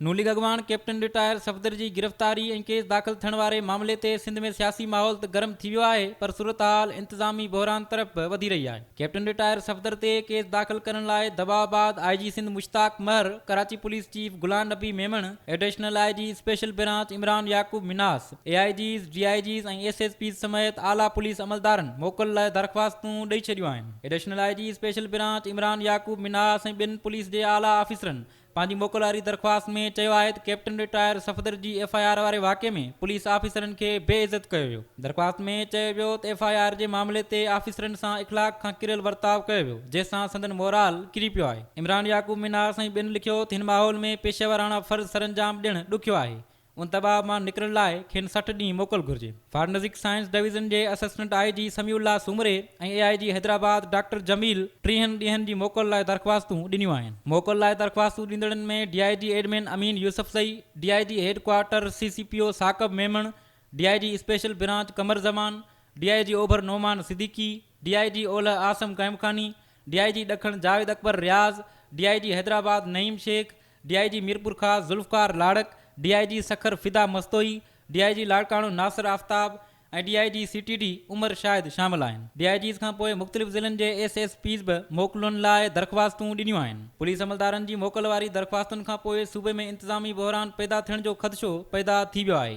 नूली अॻवान captain retire Safdar जी गिरफ़्तारी ऐं केस दाख़िल थियण वारे मामले ते सिंध में सियासी माहौल त गरम थी वियो आहे, पर सूरत हाल इंतज़ामी बहिरान तरफ़ वधी रही आहे। कैप्टन रिटायर सफ़दर ते केस दाख़िल करण लाइ दबाव बाद IG सिंध मुश्ताक महर, Karachi police chief Ghulam Nabi Memon, additional IG special branch Imran Yaqub Minas, AIGs, DIGs ऐं SSPs समेत आला पुलिस अमलदारनि मोकल लाइ दरख़्वास्तूं ॾेई छॾियूं आहिनि। Additional IG special branch Imran Yaqub Minas ऐं ॿिनि पुलिस जे आला ऑफिसरनि पंहिंजी मोकल वारी दरख़्वास्त में चयो आहे त कैप्टन रिटायर सफ़दर जी FIR वारे वाक़े में पुलिस ऑफिसरनि खे बेइज़त कयो वियो। दरख़्वास्त में चयो वियो त FIR जे मामले ते ऑफिसरनि सां इख़लाक़ खां किरियल वर्ताव कयो वियो, जंहिंसां संदन मोराल किरी पियो आहे। इमरान याकूब मिनास ऐं ॿिनि लिखियो त हिन माहौल में पेशेवराना फ़र्ज़ सरअंजाम ॾियणु ॾुखियो आहे। उन दबाव मां निकिरण लाइ खेनि 60 ॾींहं मोकल घुर्जे। फॉरेंसिक साइंस डिवीज़न जे असिस्टेंट IG समीउल्लाह सुमरे ऐं AIG हैदराबाद डॉक्टर जमील 30 ॾींहंनि जी मोकल लाइ दरख़्वास्तूं ॾिनियूं आहिनि। मोकल लाइ दरख़्वास्तूं ॾींदड़नि में DIG admin Amin Yousafzai, DIG headquarter CCPO Saqib Memon, DIG special branch Qamar Zaman, DIG ओभर नोमान सिद्दीकी, DIG ओलह आसम कैमखानी, DIG ॾखण जावेद अकबर रियाज़, DIG हैदराबाद नईम शेख, DIG मीरपुर ख़ास ज़ुल्फ़कार लाड़क, DIG सखर फिदा मस्तोई, DIG लाड़काणो नासिर आफ्ताब ऐं DIG CTD उमर शाहिद शामिल आहिनि। DIGs खां पोइ मुख़्तलिफ़ ज़िलनि जे SSPs बि मोकलुनि लाइ दरख़्वास्तूं ॾिनियूं आहिनि। पुलिस अमलदारनि जी मोकल वारी दरख़्वास्तुनि खां पोइ सूबे में इंतज़ामी बहिरान पैदा थियण जो ख़दशो पैदा थी वियो आहे।